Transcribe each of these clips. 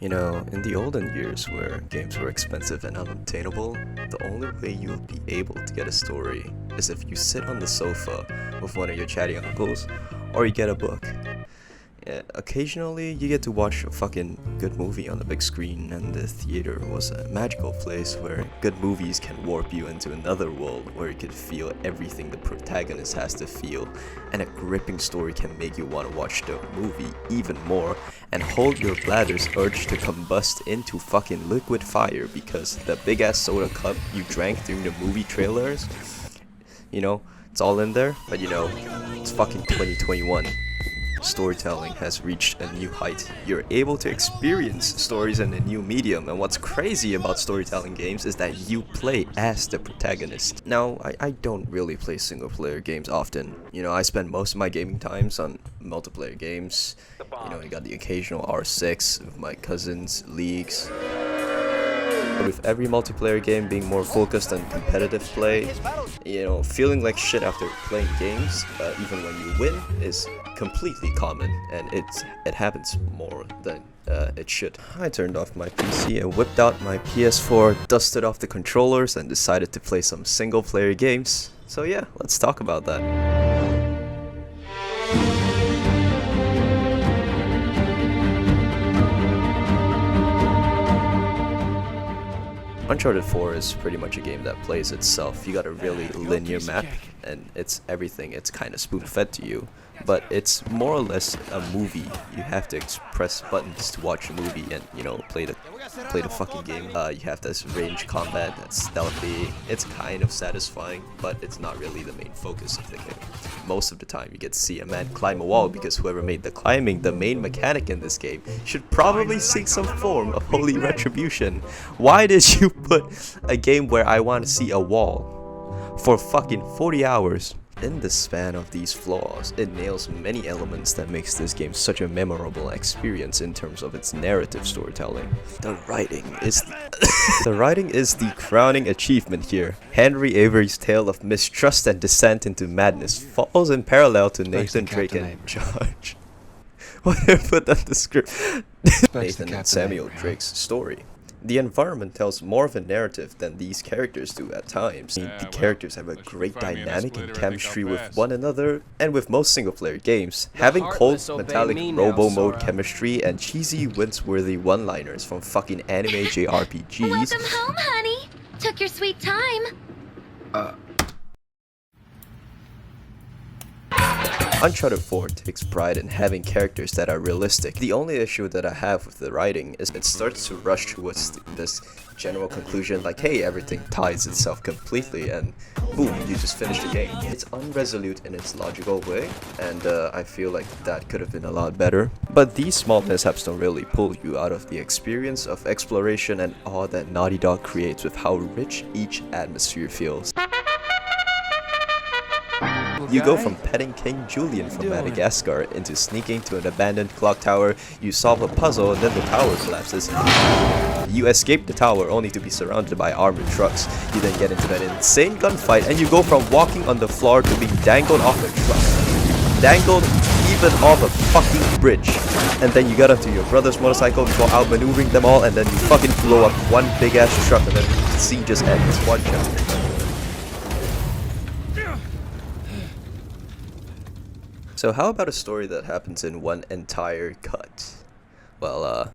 You know, in the olden years where games were expensive and unobtainable, the only way you'll be able to get a story is if you sit on the sofa with one of your chatty uncles, or you get a book. Yeah, occasionally you get to watch a fucking good movie on the big screen, and the theater was a magical place where good movies can warp you into another world where you can feel everything the protagonist has to feel, and a gripping story can make you want to watch the movie even more and hold your bladder's urge to combust into fucking liquid fire because the big ass soda cup you drank during the movie trailers, you know, it's all in there, but you know, it's fucking 2021. Storytelling has reached a new height. You're able to experience stories in a new medium, and what's crazy about storytelling games is that you play as the protagonist. Now, I don't really play single player games often. You know, I spend most of my gaming times on multiplayer games. You know, I got the occasional R6 with my cousins, leagues. With every multiplayer game being more focused on competitive play, you know, feeling like shit after playing games, even when you win, is completely common, and it happens more than it should. I turned off my PC and whipped out my PS4, dusted off the controllers, and decided to play some single player games. So yeah, let's talk about that. Uncharted 4 is pretty much a game that plays itself. You got a really linear map, and it's everything. It's kind of spoon-fed to you, but it's more or less a movie. You have to press buttons to watch a movie and, you know, play the fucking game. You have this range combat that's stealthy. It's kind of satisfying, but it's not really the main focus of the game. Most of the time you get to see a man climb a wall because whoever made the climbing the main mechanic in this game should probably seek some form of holy retribution. Why did you put a game where I want to see a wall for fucking 40 hours? In the span of these flaws, it nails many elements that makes this game such a memorable experience in terms of its narrative storytelling. The writing is the crowning achievement here. Henry Avery's tale of mistrust and descent into madness falls in parallel to Nathan Drake and Josh. Whatever put that the script. Nathan and Samuel Drake's story. The environment tells more of a narrative than these characters do at times. The characters have a great dynamic and chemistry with one another, and with most single-player games, having cold, metallic robo-mode chemistry and cheesy, wince-worthy one-liners from fucking anime JRPGs. Welcome home, honey! Took your sweet time. Uncharted 4 takes pride in having characters that are realistic. The only issue that I have with the writing is it starts to rush towards this general conclusion like, hey, everything ties itself completely, and boom, you just finish the game. It's unresolute in its logical way, and I feel like that could have been a lot better. But these small mishaps don't really pull you out of the experience of exploration and awe that Naughty Dog creates with how rich each atmosphere feels. You go from petting King Julian from Madagascar into sneaking to an abandoned clock tower, you solve a puzzle and then the tower collapses. You escape the tower only to be surrounded by armored trucks. You then get into an insane gunfight and you go from walking on the floor to being dangled off a truck. Dangled even off a fucking bridge. And then you get onto your brother's motorcycle before outmaneuvering them all, and then you fucking blow up one big ass truck, and then the scene just ends. One shot. So how about a story that happens in one entire cut? Well,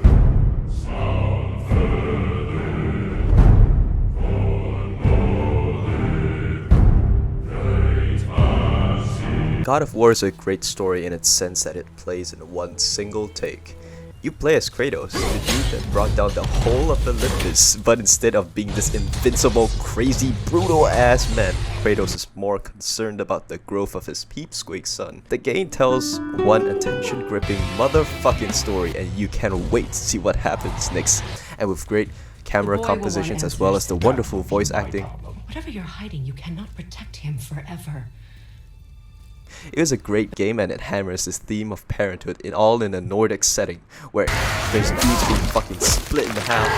God of War is a great story in its sense that it plays in one single take. You play as Kratos, the dude that brought down the whole of Olympus, but instead of being this invincible, crazy, brutal ass man, Kratos is more concerned about the growth of his peepsqueak son. The game tells one attention-gripping motherfucking story, and you can't wait to see what happens next. And with great camera compositions as well as the wonderful voice acting. Whatever you're hiding, you cannot protect him forever. It was a great game, and it hammers this theme of parenthood all in a Nordic setting, where there's dudes being fucking split in half.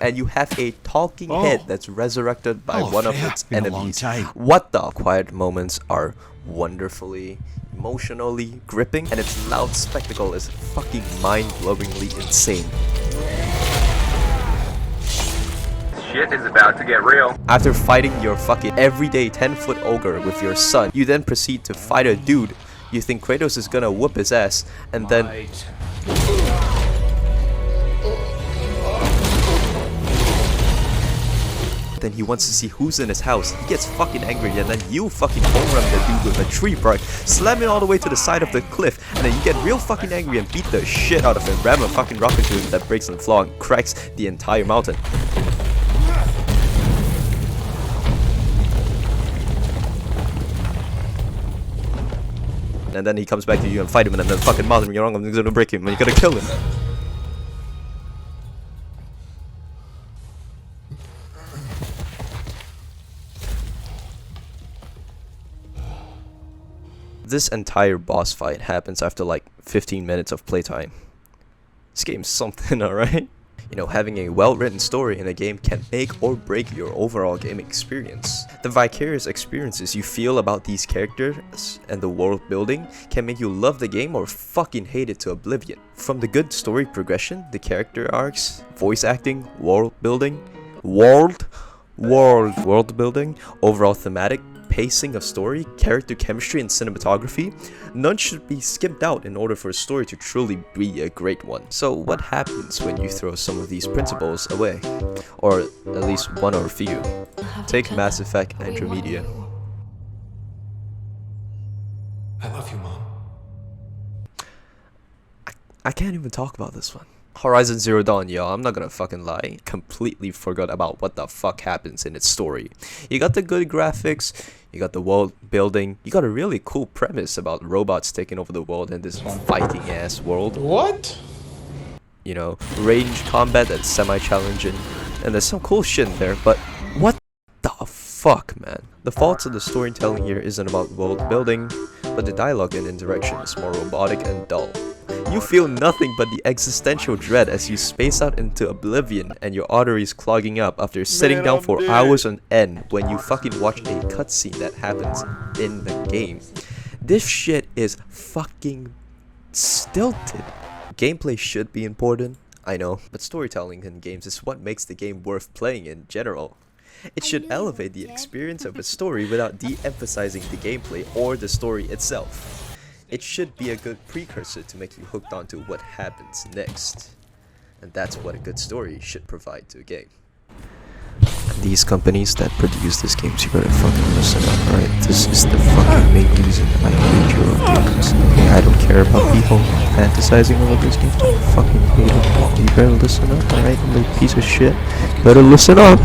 and you have a talking head that's resurrected by one of its been a long enemies. time. What the? Quiet moments are wonderfully, emotionally gripping, and its loud spectacle is fucking mind-blowingly insane. Shit is about to get real. After fighting your fucking everyday 10-foot ogre with your son, you then proceed to fight a dude. You think Kratos is gonna whoop his ass, and then he wants to see who's in his house. He gets fucking angry, and then you fucking home run the dude with a tree bark, slam it all the way to the side of the cliff, and then you get real fucking angry and beat the shit out of him, ram a fucking rocket to him that breaks the flaw and cracks the entire mountain. And then he comes back to you and fight him, and then fucking mountain, you're wrong, I'm gonna break him, and you're gonna kill him. This entire boss fight happens after like 15 minutes of playtime. This game's something, alright? You know, having a well-written story in a game can make or break your overall game experience. The vicarious experiences you feel about these characters and the world building can make you love the game or fucking hate it to oblivion. From the good story progression, the character arcs, voice acting, world building, overall thematic, pacing of story, character chemistry, and cinematography, none should be skipped out in order for a story to truly be a great one. So what happens when you throw some of these principles away? Or at least one or a few. Take Mass Effect Andromeda. I love you, Mom. I can't even talk about this one. Horizon Zero Dawn, yo, I'm not gonna fucking lie. Completely forgot about what the fuck happens in its story. You got the good graphics, you got the world building, you got a really cool premise about robots taking over the world in this fighting ass world. What? You know, range combat that's semi-challenging, and there's some cool shit in there, but what the fuck, man? The faults of the storytelling here isn't about world building, but the dialogue and interaction is more robotic and dull. You feel nothing but the existential dread as you space out into oblivion and your arteries clogging up after sitting down for hours on end when you fucking watch a cutscene that happens in the game. This shit is fucking stilted. Gameplay should be important, I know, but storytelling in games is what makes the game worth playing in general. It should elevate the experience of a story without de-emphasizing the gameplay or the story itself. It should be a good precursor to make you hooked onto what happens next. And that's what a good story should provide to a game. These companies that produce these games, you better fucking listen up, alright? This is the fucking main reason I hate your games. Okay, I don't care about people fantasizing over these games. I fucking hate them. You better listen up, alright? You little piece of shit. You better listen up.